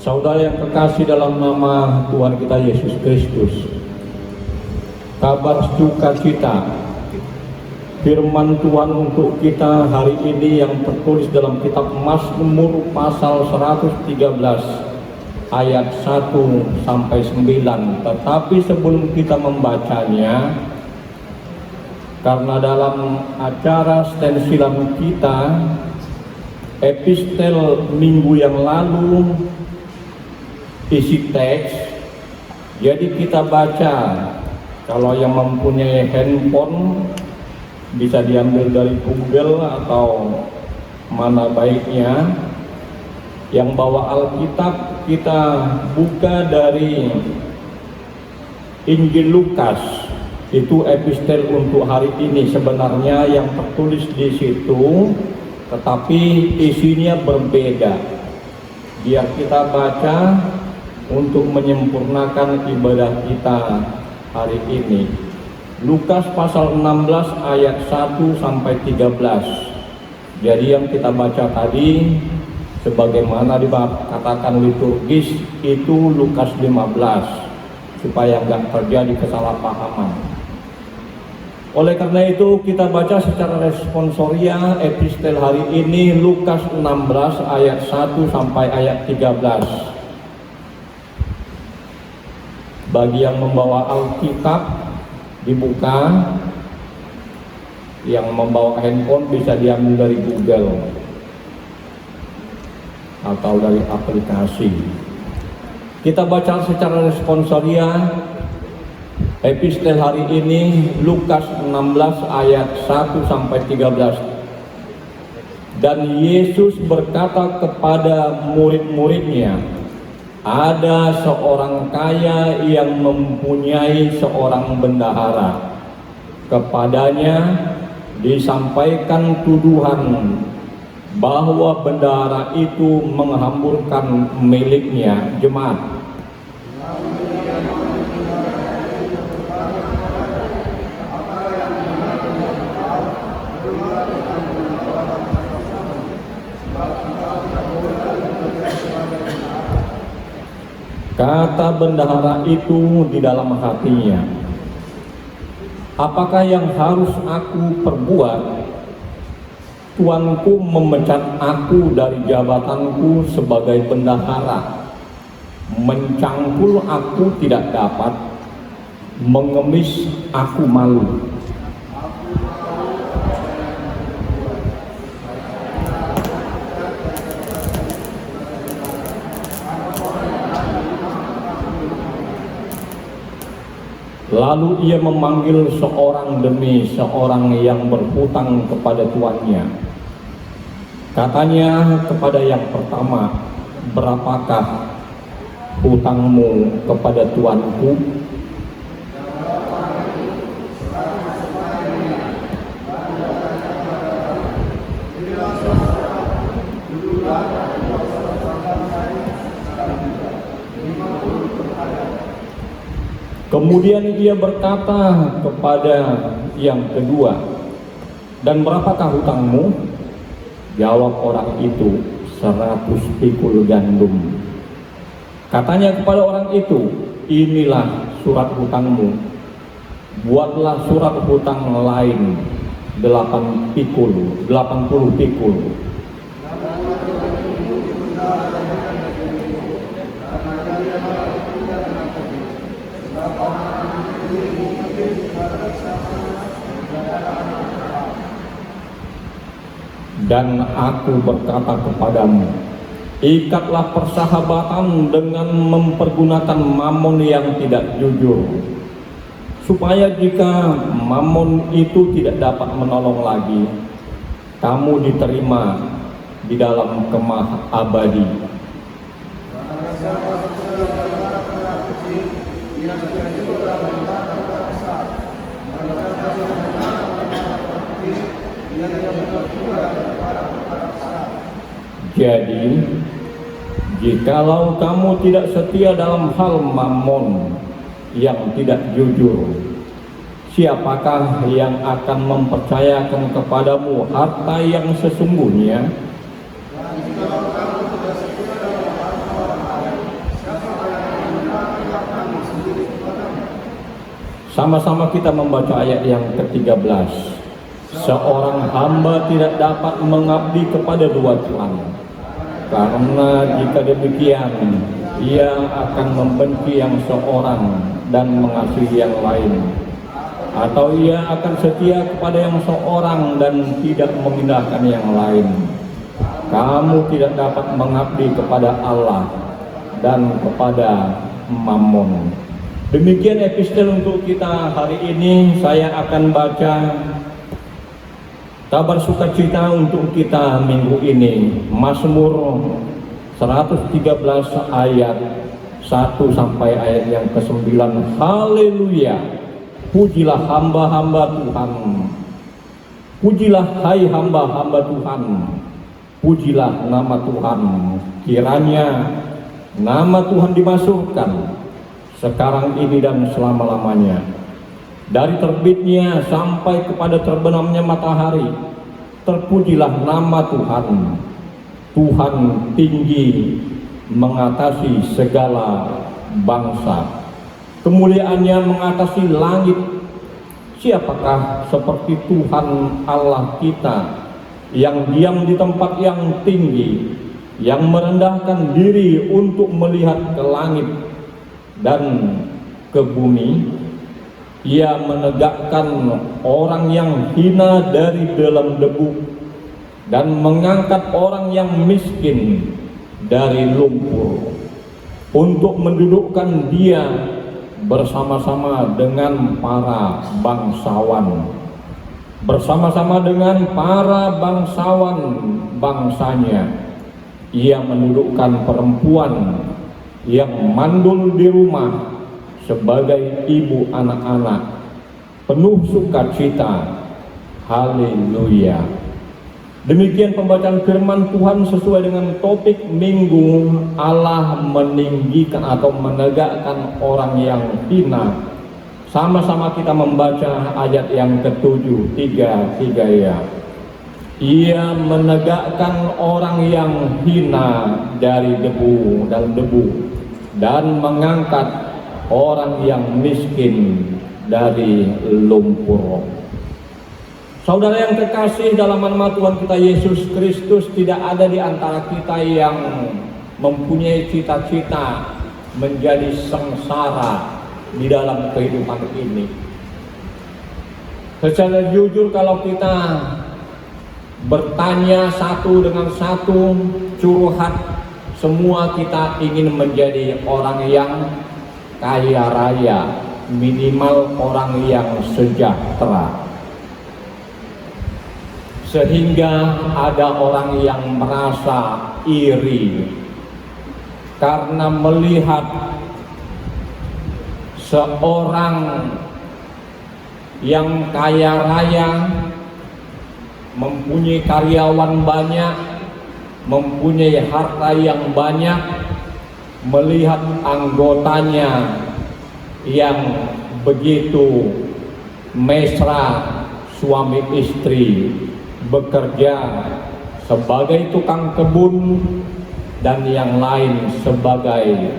Saudara yang kekasih dalam nama Tuhan kita Yesus Kristus, kabar sukacita firman Tuhan untuk kita hari ini yang tertulis dalam kitab Mazmur pasal 113 ayat 1 sampai 9. Tetapi sebelum kita membacanya, karena dalam acara stensilan kita epistel minggu yang lalu isi teks, jadi kita baca. Kalau yang mempunyai handphone bisa diambil dari Google atau mana baiknya. Yang bawa Alkitab kita buka dari Injil Lukas. Itu epistel untuk hari ini sebenarnya yang tertulis di situ, tetapi isinya berbeda. Biar kita baca untuk menyempurnakan ibadah kita hari ini. Lukas pasal 16 ayat 1 sampai 13. Jadi yang kita baca tadi sebagaimana dikatakan liturgis itu Lukas 15, supaya enggak terjadi kesalahpahaman. Oleh karena itu kita baca secara responsoria epistel hari ini Lukas 16 ayat 1 sampai ayat 13. Bagi yang membawa Alkitab dibuka, yang membawa handphone bisa diambil dari Google atau dari aplikasi. Kita baca secara responsoria epistel hari ini Lukas 16 ayat 1 sampai 13. Dan Yesus berkata kepada murid-muridnya, ada seorang kaya yang mempunyai seorang bendahara. Kepadanya disampaikan tuduhan bahwa bendahara itu menghamburkan miliknya, jemaat. Kata bendahara itu di dalam hatinya, apakah yang harus aku perbuat? Tuanku memecat aku dari jabatanku sebagai bendahara. Mencangkul aku tidak dapat, mengemis aku malu. Lalu ia memanggil seorang demi seorang yang berhutang kepada tuannya. Katanya kepada yang pertama, berapakah hutangmu kepada tuanku? Kemudian ia berkata kepada yang kedua, dan berapakah hutangmu? Jawab orang itu, 100 pikul gandum. Katanya kepada orang itu, inilah surat hutangmu. Buatlah surat hutang lain 80 pikul. Dan aku berkata kepadamu, ikatlah persahabatan dengan mempergunakan mamon yang tidak jujur, supaya jika mamon itu tidak dapat menolong lagi, kamu diterima di dalam kemah abadi. Jadi, jikalau kamu tidak setia dalam hal mamon yang tidak jujur, siapakah yang akan mempercayakan kepadamu harta yang sesungguhnya? Sama-sama kita membaca ayat yang ke-13. Seorang hamba tidak dapat mengabdi kepada dua tuan, karena jika demikian ia akan membenci yang seorang dan mengasihi yang lain, atau ia akan setia kepada yang seorang dan tidak memindahkan yang lain. Kamu tidak dapat mengabdi kepada Allah dan kepada Mammon. Demikian epistel untuk kita hari ini. Saya akan baca kabar sukacita untuk kita minggu ini. Mazmur 113 ayat 1 sampai ayat yang ke-9. Haleluya. Pujilah hamba-hamba Tuhan. Pujilah hai hamba-hamba Tuhan. Pujilah nama Tuhan. Kiranya nama Tuhan dimasyhurkan sekarang ini dan selama-lamanya. Dari terbitnya sampai kepada terbenamnya matahari, terpujilah nama Tuhan. Tuhan tinggi mengatasi segala bangsa. Kemuliaannya mengatasi langit. Siapakah seperti Tuhan Allah kita, yang diam di tempat yang tinggi, yang merendahkan diri untuk melihat ke langit dan ke bumi. Ia menegakkan orang yang hina dari dalam debu dan mengangkat orang yang miskin dari lumpur, untuk mendudukkan dia bersama-sama dengan para bangsawan, bersama-sama dengan para bangsawan bangsanya. Ia mendudukkan perempuan yang mandul di rumah sebagai ibu anak-anak, penuh sukacita. Haleluya. Demikian pembacaan firman Tuhan sesuai dengan topik minggu, Allah meninggikan atau menegakkan orang yang hina. Sama-sama kita membaca ayat yang ke-7, 3 ya. Ia menegakkan orang yang hina dari debu dan mengangkat orang yang miskin dari lumpur. Saudara yang terkasih, dalam nama Tuhan kita Yesus Kristus, tidak ada di antara kita yang mempunyai cita-cita menjadi sengsara di dalam kehidupan ini. Secara jujur, kalau kita bertanya satu dengan satu, curhat, semua kita ingin menjadi orang yang kaya raya, minimal orang yang sejahtera. Sehingga ada orang yang merasa iri karena melihat seorang yang kaya raya, mempunyai karyawan banyak, mempunyai harta yang banyak, melihat anggotanya yang begitu mesra, suami istri, bekerja sebagai tukang kebun dan yang lain sebagai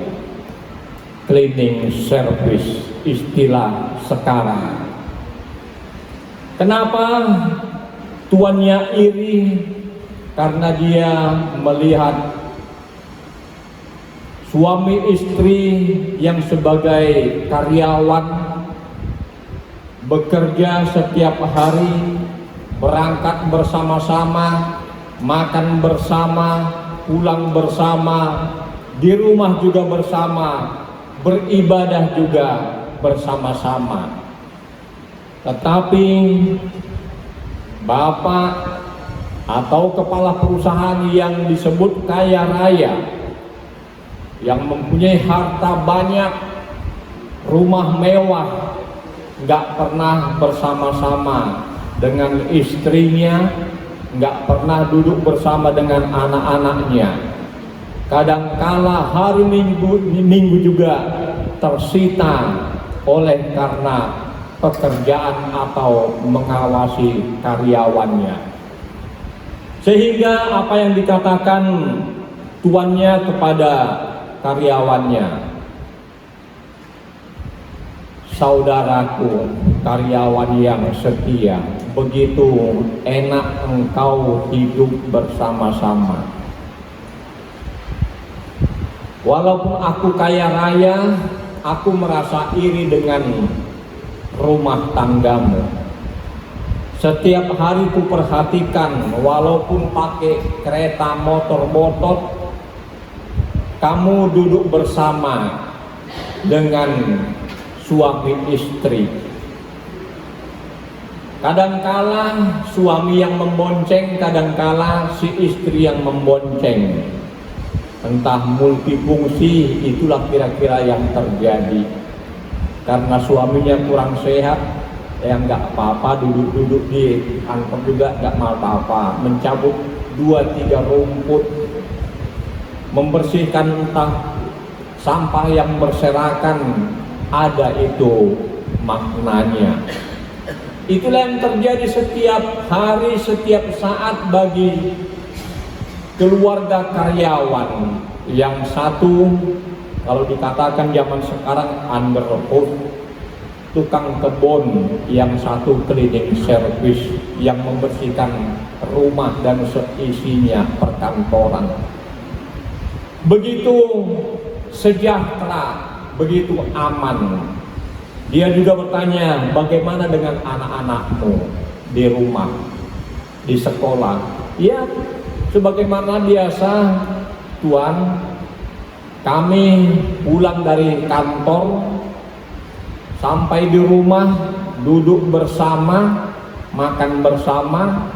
cleaning service, istilah sekarang. Kenapa tuannya iri? Karena dia melihat suami istri yang sebagai karyawan bekerja setiap hari, berangkat bersama-sama, makan bersama, pulang bersama, di rumah juga bersama, beribadah juga bersama-sama. Tetapi bapak atau kepala perusahaan yang disebut kaya raya, yang mempunyai harta banyak, rumah mewah, nggak pernah bersama-sama dengan istrinya, nggak pernah duduk bersama dengan anak-anaknya. Kadangkala hari minggu juga tersita oleh karena pekerjaan atau mengawasi karyawannya. Sehingga apa yang dikatakan tuannya kepada karyawannya, Saudaraku, karyawan yang setia, begitu enak engkau hidup bersama-sama. Walaupun aku kaya raya, aku merasa iri dengan rumah tanggamu. Setiap hari ku perhatikan, walaupun pakai kereta motor, kamu duduk bersama dengan suami istri. Kadangkala suami yang membonceng, kadangkala si istri yang membonceng. Entah multifungsi, itulah kira-kira yang terjadi. Karena suaminya kurang sehat, ya nggak apa-apa, duduk-duduk di kantor juga nggak apa-apa, mencabut 2-3 rumput, membersihkan entah sampah yang berserakan, ada itu maknanya. Itulah yang terjadi setiap hari, setiap saat bagi keluarga karyawan. Yang satu, kalau dikatakan zaman sekarang underhood, tukang kebun, yang satu cleaning service yang membersihkan rumah dan seisinya perkantoran. Begitu sejahtera, begitu aman. Dia juga bertanya, bagaimana dengan anak-anakmu di rumah, di sekolah? Ya, sebagaimana biasa, Tuan, kami pulang dari kantor, sampai di rumah, duduk bersama, makan bersama,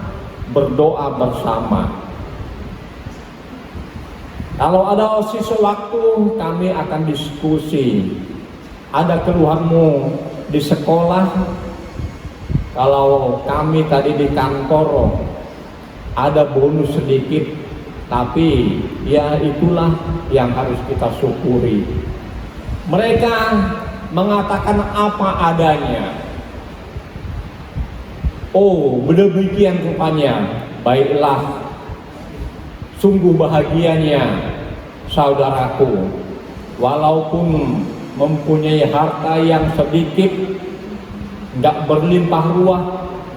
berdoa bersama. Kalau ada sisa waktu, kami akan diskusi. Ada keluhanmu di sekolah, kalau kami tadi di kantor ada bonus sedikit, tapi ya itulah yang harus kita syukuri. Mereka mengatakan apa adanya. Oh, demikian rupanya. Baiklah, sungguh bahagianya saudaraku, walaupun mempunyai harta yang sedikit, tidak berlimpah ruah,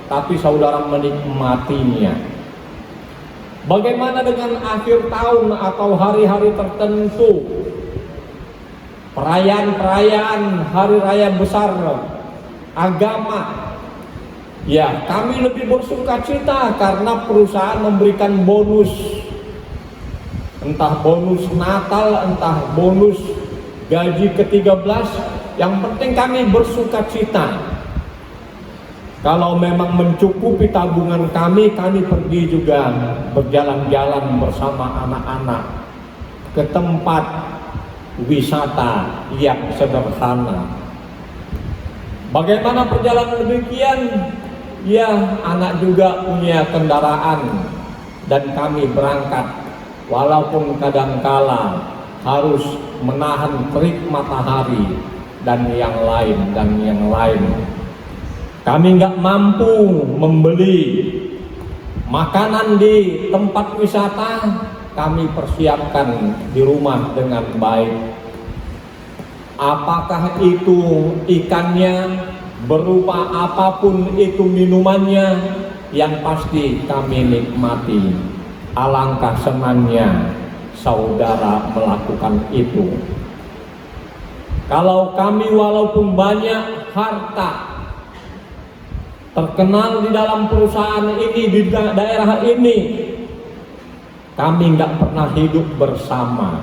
tapi saudara menikmatinya. Bagaimana dengan akhir tahun atau hari-hari tertentu, perayaan-perayaan hari raya besar agama? Ya, kami lebih bersukacita karena perusahaan memberikan bonus, entah bonus Natal, entah bonus gaji ke-13, yang penting kami bersukacita. Kalau memang mencukupi tabungan kami pergi juga berjalan-jalan bersama anak-anak ke tempat wisata yang sederhana. Bagaimana perjalanan demikian? Ya, anak juga punya kendaraan dan kami berangkat, walaupun kadangkala harus menahan terik matahari dan yang lain. Kami nggak mampu membeli makanan di tempat wisata, kami persiapkan di rumah dengan baik. Apakah itu ikannya, berupa apapun itu minumannya, yang pasti kami nikmati. Alangkah senangnya saudara melakukan itu. Kalau kami walaupun banyak harta, terkenal di dalam perusahaan ini, di daerah ini, kami nggak pernah hidup bersama.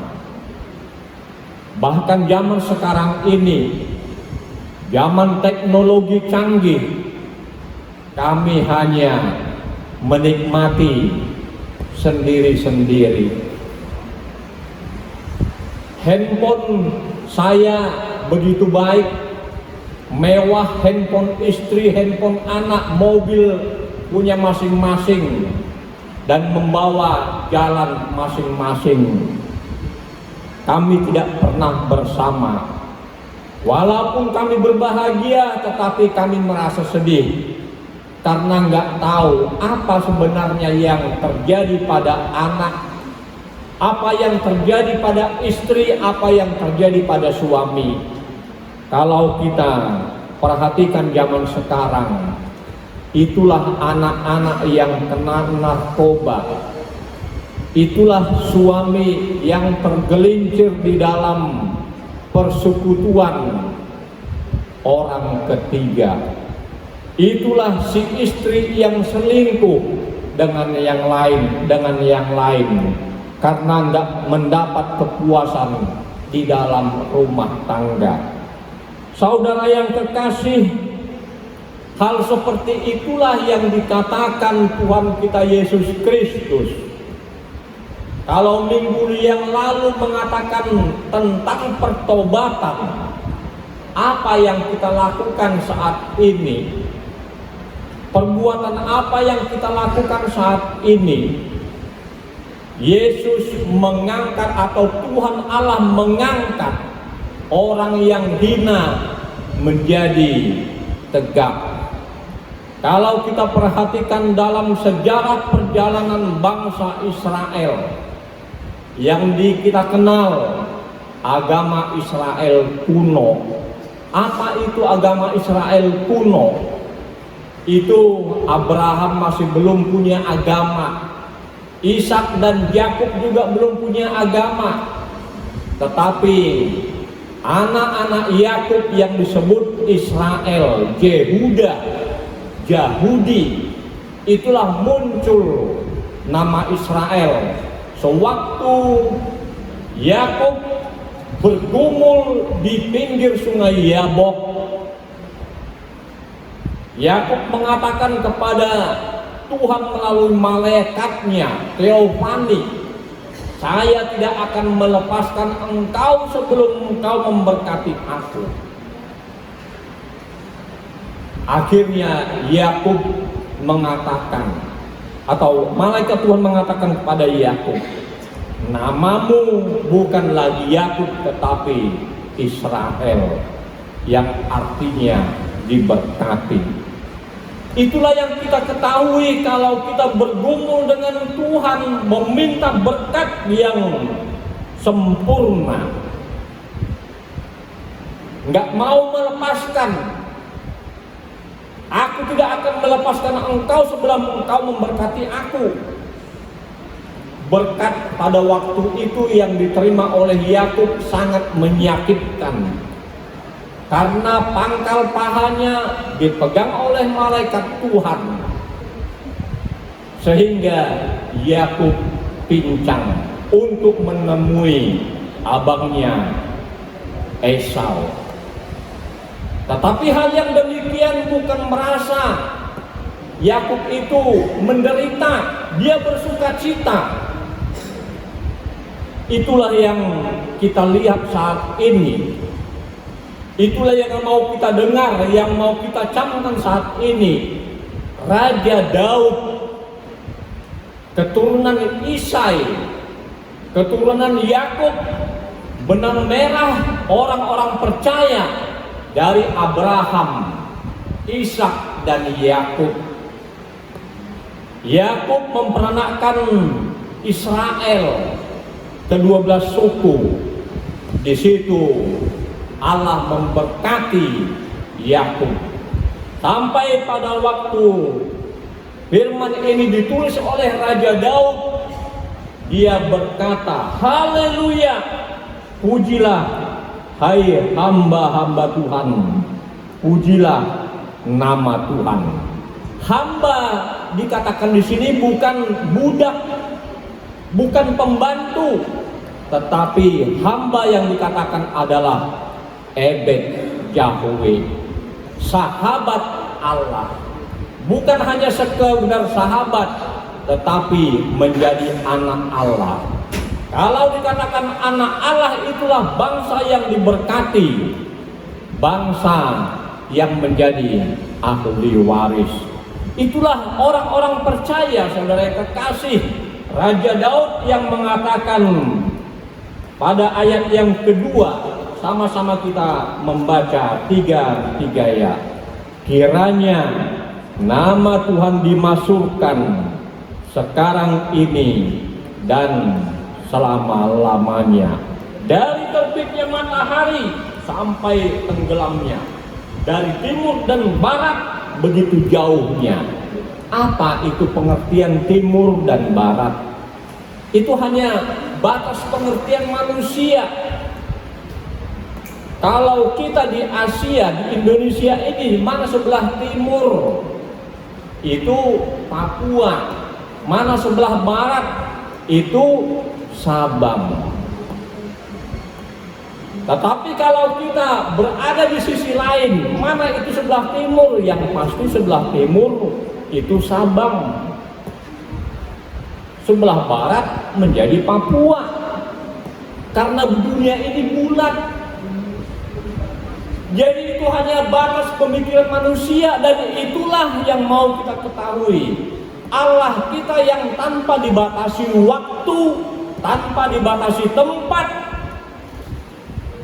Bahkan zaman sekarang ini, zaman teknologi canggih, kami hanya menikmati sendiri-sendiri. Handphone saya begitu baik, mewah, handphone istri, handphone anak, mobil punya masing-masing, dan membawa jalan masing-masing. Kami tidak pernah bersama. Walaupun kami berbahagia, tetapi kami merasa sedih karena nggak tahu apa sebenarnya yang terjadi pada anak, apa yang terjadi pada istri, apa yang terjadi pada suami. Kalau kita perhatikan zaman sekarang, itulah anak-anak yang kena narkoba, itulah suami yang tergelincir di dalam persekutuan orang ketiga, itulah si istri yang selingkuh dengan yang lain karena nggak mendapat kepuasan di dalam rumah tangga. Saudara yang terkasih, hal seperti itulah yang dikatakan Tuhan kita Yesus Kristus. Kalau minggu yang lalu mengatakan tentang pertobatan, apa yang kita lakukan saat ini? Perbuatan apa yang kita lakukan saat ini? Yesus mengangkat, atau Tuhan Allah mengangkat orang yang hina menjadi tegak. Kalau kita perhatikan dalam sejarah perjalanan bangsa Israel yang kita kenal agama Israel kuno. Apa itu agama Israel kuno? Itu Abraham masih belum punya agama, Ishak dan Yakub juga belum punya agama, tetapi anak-anak Yakub yang disebut Israel, Yehuda, Yahudi, itulah muncul nama Israel sewaktu Yakub bergumul di pinggir sungai Yabok. Yakub mengatakan kepada Tuhan melalui malaikatnya, Teofani, saya tidak akan melepaskan engkau sebelum engkau memberkati aku. Akhirnya Yakub mengatakan, atau malaikat Tuhan mengatakan kepada Yakub, namamu bukan lagi Yakub tetapi Israel, yang artinya diberkati. Itulah yang kita ketahui kalau kita bergumul dengan Tuhan, meminta berkat yang sempurna, nggak mau melepaskan. Aku tidak akan melepaskan engkau sebelum engkau memberkati aku. Berkat pada waktu itu yang diterima oleh Yakub sangat menyakitkan, karena pangkal pahanya dipegang oleh malaikat Tuhan, sehingga Yakub pincang untuk menemui abangnya Esau. Tetapi hal yang demikian bukan merasa Yakub itu menderita, dia bersukacita. Itulah yang kita lihat saat ini. Itulah yang mau kita dengar, yang mau kita camkan saat ini. Raja Daud, keturunan Isai, keturunan Yakub, benang merah orang-orang percaya dari Abraham, Ishak dan Yakub. Yakub memperanakkan Israel, ke-12 suku. Di situ Allah memberkati Yakub. Sampai pada waktu firman ini ditulis oleh Raja Daud, dia berkata, haleluya, pujilah hai hamba-hamba Tuhan, pujilah nama Tuhan. Hamba dikatakan di sini bukan budak, bukan pembantu, tetapi hamba yang dikatakan adalah Ebed Yahweh, sahabat Allah. Bukan hanya sekedar sahabat, tetapi menjadi anak Allah. Kalau dikatakan anak Allah, itulah bangsa yang diberkati, bangsa yang menjadi ahli waris. Itulah orang-orang percaya, saudara yang kekasih. Raja Daud yang mengatakan pada ayat yang kedua, sama-sama kita membaca tiga ya. Kiranya nama Tuhan dimasyhurkan sekarang ini dan selama-lamanya. Dari terbitnya matahari sampai tenggelamnya. Dari timur dan barat begitu jauhnya. Apa itu pengertian timur dan barat? Itu hanya batas pengertian manusia. Kalau kita di Asia, di Indonesia ini, mana sebelah timur? Itu Papua. Mana sebelah barat? Itu Sabang. Tetapi kalau kita berada di sisi lain, mana itu sebelah timur? Yang pasti sebelah timur itu Sabang. Sebelah barat menjadi Papua. Karena dunia ini bulat. Jadi itu hanya batas pemikiran manusia, dan itulah yang mau kita ketahui. Allah kita yang tanpa dibatasi waktu, tanpa dibatasi tempat,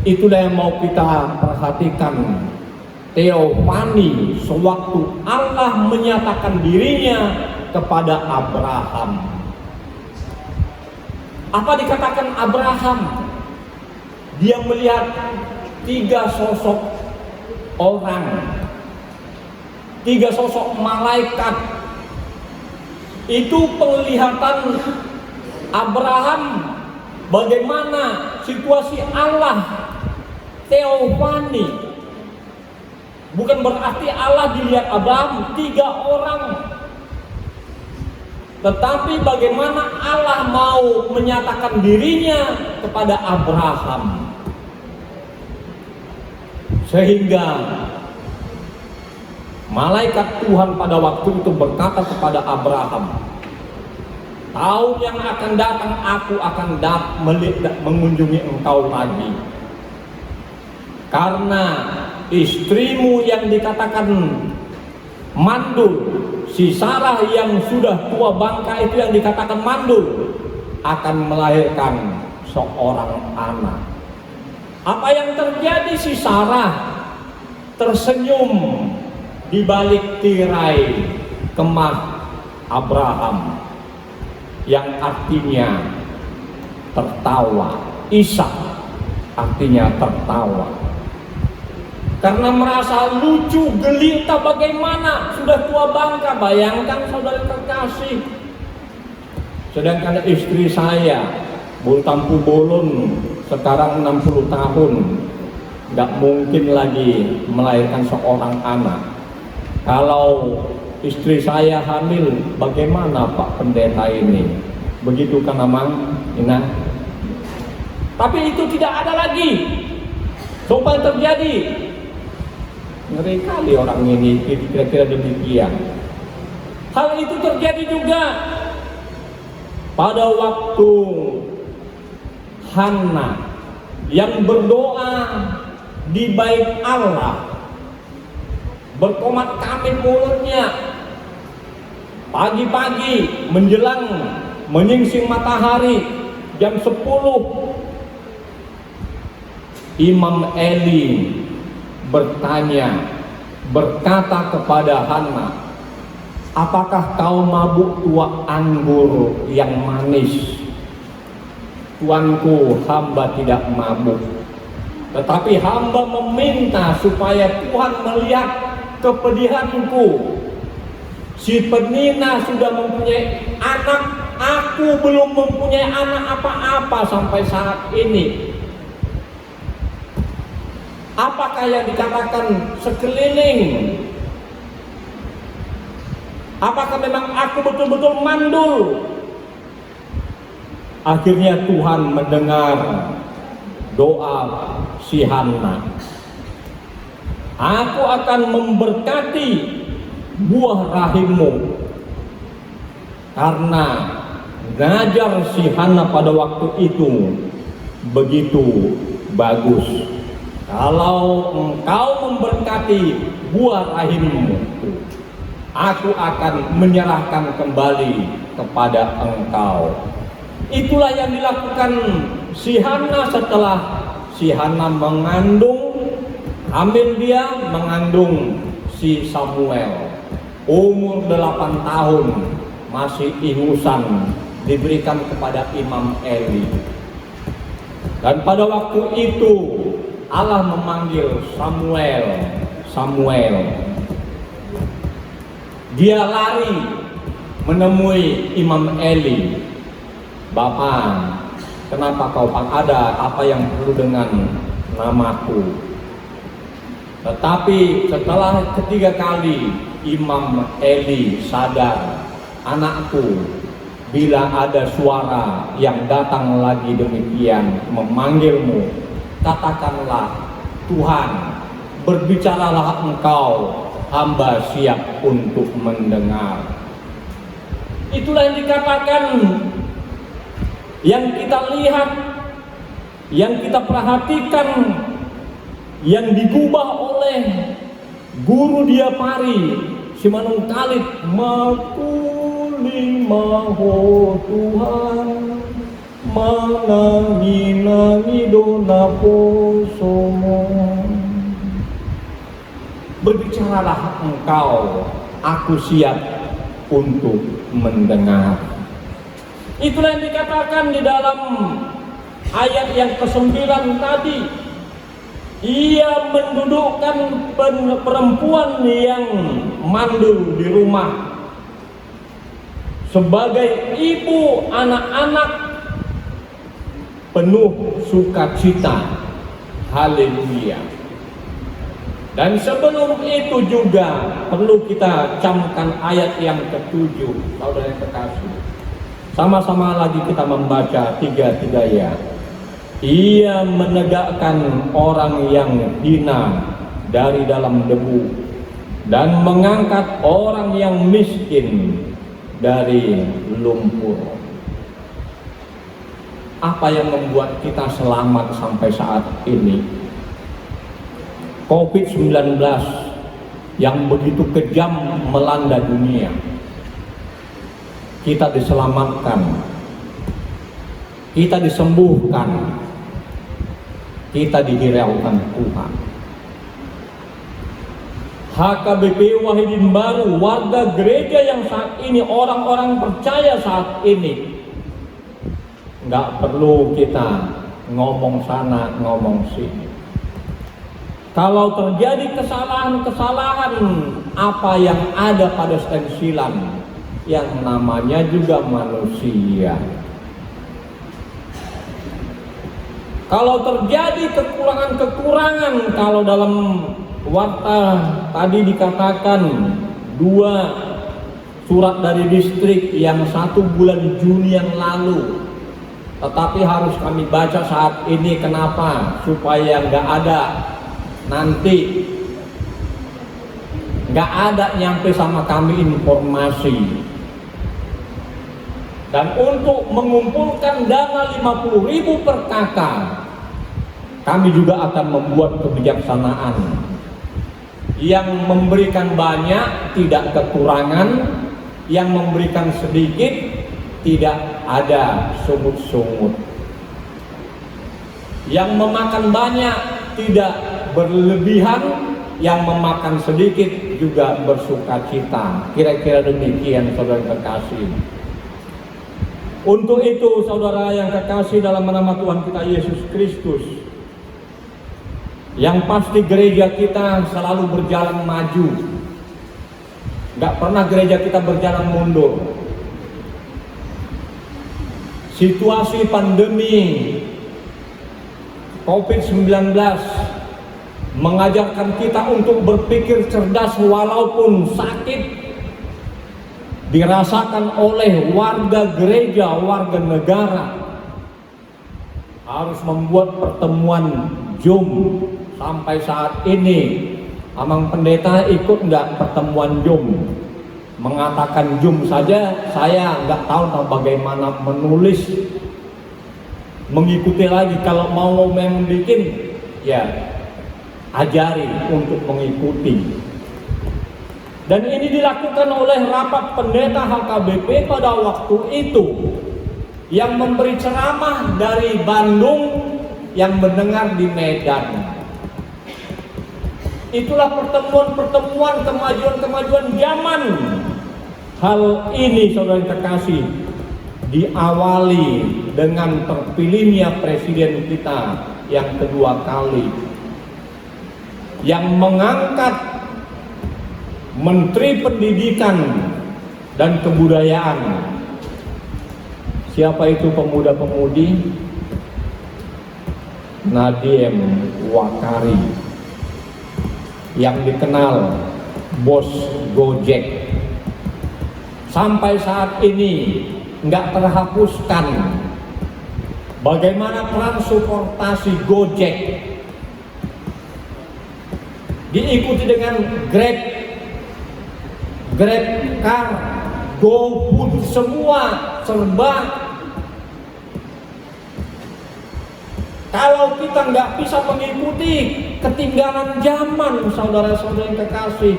itulah yang mau kita perhatikan. Teofani, sewaktu Allah menyatakan dirinya kepada Abraham. Apa dikatakan Abraham? Dia melihat 3 sosok orang, 3 sosok malaikat. Itu penglihatan Abraham bagaimana situasi Allah. Teofani. Bukan berarti Allah dilihat Abraham 3 orang. Tetapi bagaimana Allah mau menyatakan dirinya kepada Abraham. Sehingga malaikat Tuhan pada waktu itu berkata kepada Abraham, tahun yang akan datang aku akan mengunjungi engkau lagi. Karena istrimu yang dikatakan mandul, si Sarah yang sudah tua bangka itu yang dikatakan mandul, akan melahirkan seorang anak. Apa yang terjadi? Si Sarah tersenyum di balik tirai kemah Abraham, yang artinya tertawa. Ishak artinya tertawa. Karena merasa lucu, gelita bagaimana sudah tua bangka. Bayangkan saudara terkasih. Sedangkan istri saya Bultampu Bolon sekarang 60 tahun, nggak mungkin lagi melahirkan seorang anak. Kalau istri saya hamil, bagaimana Pak Pendeta ini? Begitu kan Amang? Ina? Tapi itu tidak ada lagi. Coba terjadi. Ngeri kali orang ini, kira-kira demikian. Hal itu terjadi juga pada waktu Hana yang berdoa di bait Allah, berkomat kamit mulutnya pagi-pagi menjelang menyingsing matahari jam 10. Imam Eli berkata kepada Hana, apakah kau mabuk tuak anggur yang manis? Tuanku, hamba tidak mabuk, tetapi hamba meminta supaya Tuhan melihat kepedihanku. Si penina sudah mempunyai anak, aku belum mempunyai anak apa-apa sampai saat ini. Apakah yang dikatakan sekeliling? Apakah memang aku betul-betul mandul? Akhirnya Tuhan mendengar doa si Hana. Aku akan memberkati buah rahimmu. Karena ngajar si Hana pada waktu itu begitu bagus. Kalau engkau memberkati buah rahimmu, aku akan menyerahkan kembali kepada engkau. Itulah yang dilakukan si Hana setelah si Hana hamil dia mengandung si Samuel. Umur 8 tahun, masih ingusan, diberikan kepada Imam Eli. Dan pada waktu itu Allah memanggil Samuel, Samuel. Dia lari menemui Imam Eli. Bapak, kenapa kau ada apa yang perlu dengan namaku? Tetapi setelah ketiga kali Imam Eli sadar, anakku, bila ada suara yang datang lagi demikian memanggilmu, katakanlah, Tuhan, berbicaralah engkau, hamba siap untuk mendengar. Itulah yang dikatakan, yang kita lihat, yang kita perhatikan, yang digubah oleh guru dia pari Simanung Kalit. Makuli maho Tuhan, manangi dona posomo. Berbicaralah engkau, aku siap untuk mendengar. Itulah yang dikatakan di dalam ayat yang ke-9 tadi. Ia mendudukkan perempuan yang mandul di rumah sebagai ibu anak-anak penuh sukacita. Haleluya. Dan sebelum itu juga perlu kita camkan ayat yang ke-7, saudara yang terkasih. Sama-sama lagi kita membaca 3 ya. Ia menegakkan orang yang hina dari dalam debu dan mengangkat orang yang miskin dari lumpur. Apa yang membuat kita selamat sampai saat ini? COVID-19 yang begitu kejam melanda dunia. Kita diselamatkan, kita disembuhkan, kita dihiraukan Tuhan. HKBP Wahidin Baru, warga gereja yang saat ini, orang-orang percaya saat ini, nggak perlu kita ngomong sana, ngomong sini. Kalau terjadi kesalahan-kesalahan apa yang ada pada stensilan, yang namanya juga manusia. Kalau terjadi kekurangan-kekurangan, kalau dalam warta tadi dikatakan 2 surat dari distrik yang 1 bulan Juni yang lalu, tetapi harus kami baca saat ini. Kenapa? Supaya nggak ada nanti, nggak ada nyampe sama kami informasi. Dan untuk mengumpulkan dana 50.000 per kakak, kami juga akan membuat kebijaksanaan yang memberikan banyak, tidak kekurangan, yang memberikan sedikit, tidak ada sungut-sungut, yang memakan banyak, tidak berlebihan, yang memakan sedikit juga bersukacita. Kira-kira demikian, saudara terkasih. Untuk itu, saudara yang terkasih dalam nama Tuhan kita Yesus Kristus, yang pasti gereja kita selalu berjalan maju. Gak pernah gereja kita berjalan mundur. Situasi pandemi COVID-19 mengajarkan kita untuk berpikir cerdas walaupun sakit dirasakan oleh warga gereja, warga negara. Harus membuat pertemuan Zoom. Sampai saat ini Amang Pendeta ikut nggak pertemuan Zoom? Mengatakan Zoom saja saya nggak tahu bagaimana menulis, mengikuti lagi. Kalau mau bikin, ya ajari untuk mengikuti. Dan ini dilakukan oleh rapat pendeta HKBP pada waktu itu, yang memberi ceramah dari Bandung, yang mendengar di Medan. Itulah pertemuan-pertemuan, kemajuan-kemajuan zaman. Hal ini, saudara yang terkasih, diawali dengan terpilihnya presiden kita yang kedua kali, yang mengangkat Menteri Pendidikan dan Kebudayaan. Siapa itu pemuda-pemudi? Nadiem Wakari, yang dikenal bos Gojek. Sampai saat ini nggak terhapuskan bagaimana transportasi Gojek diikuti dengan Grab Car, GoFood, semua serba. Kalau kita nggak bisa mengikuti, ketinggalan zaman, saudara-saudara yang kekasih.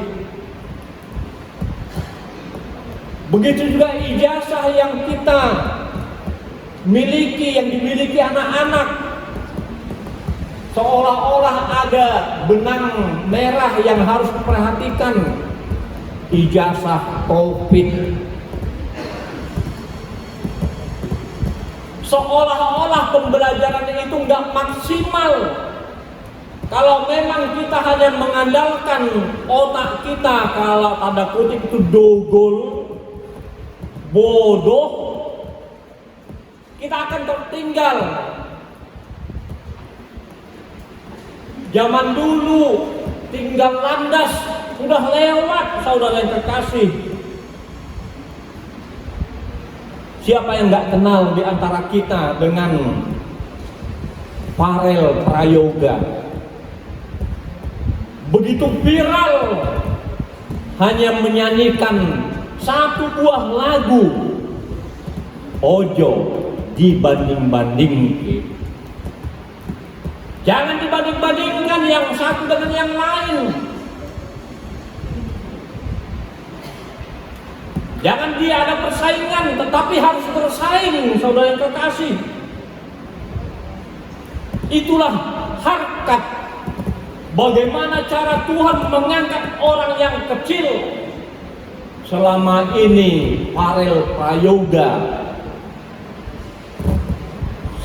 Begitu juga ijazah yang kita miliki, yang dimiliki anak-anak, seolah-olah ada benang merah yang harus diperhatikan. Ijazah COVID, seolah-olah pembelajaran itu nggak maksimal. Kalau memang kita hanya mengandalkan otak kita, kalau tanda kutip itu dogol, bodoh, kita akan tertinggal. Zaman dulu tinggal landas, sudah lewat, saudara yang terkasih. Siapa yang nggak kenal di antara kita dengan Pharrell Prayoga? Begitu viral, hanya menyanyikan satu buah lagu, ojo dibanding-bandingkan. Jangan dibanding-bandingkan yang satu dengan yang lain. Jangan dia ada persaingan, tetapi harus bersaing, saudara yang kekasih. Itulah harkat. Bagaimana cara Tuhan mengangkat orang yang kecil. Selama ini Pharrell Prayoga,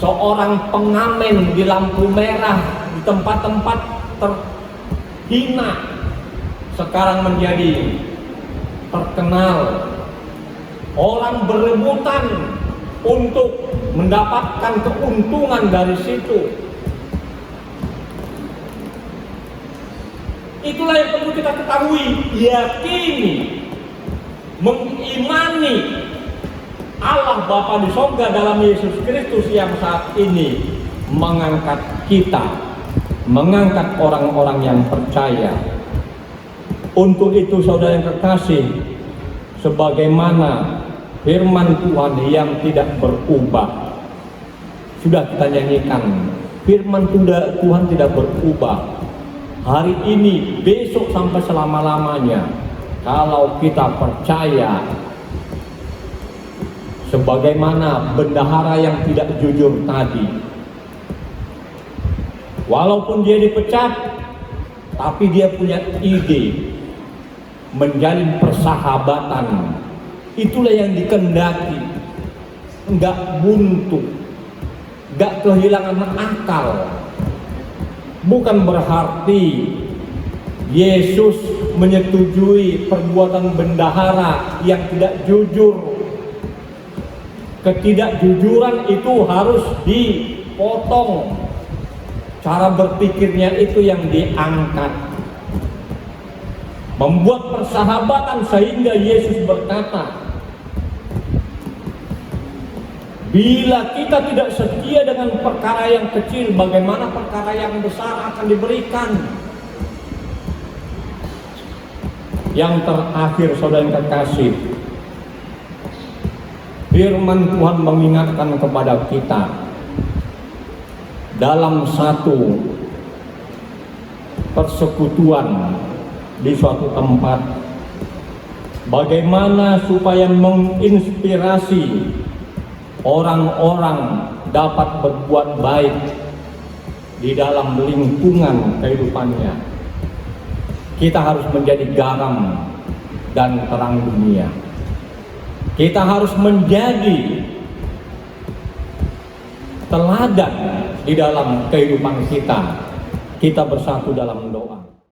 seorang pengamen di lampu merah, di tempat-tempat terhina, sekarang menjadi terkenal. Orang berebutan untuk mendapatkan keuntungan dari situ. Itulah yang perlu kita ketahui, yakini, mengimani Allah Bapa di sorga dalam Yesus Kristus yang saat ini mengangkat kita, mengangkat orang-orang yang percaya. Untuk itu saudara yang kekasih, sebagaimana firman Tuhan yang tidak berubah, sudah kita nyanyikan, firman Tuhan tidak berubah hari ini, besok, sampai selama-lamanya. Kalau kita percaya, sebagaimana bendahara yang tidak jujur tadi, walaupun dia dipecat, tapi dia punya ide menjalin persahabatan. Itulah yang dikehendaki, enggak buntu, enggak kehilangan akal. Bukan berarti Yesus menyetujui perbuatan bendahara yang tidak jujur. Ketidakjujuran itu harus dipotong. Cara berpikirnya itu yang diangkat. Membuat persahabatan sehingga Yesus berkata, bila kita tidak setia dengan perkara yang kecil, bagaimana perkara yang besar akan diberikan? Yang terakhir, saudara yang kekasih, firman Tuhan mengingatkan kepada kita dalam satu persekutuan di suatu tempat, bagaimana supaya menginspirasi orang-orang dapat berbuat baik di dalam lingkungan kehidupannya. Kita harus menjadi garam dan terang dunia. Kita harus menjadi teladan di dalam kehidupan kita. Kita bersatu dalam doa.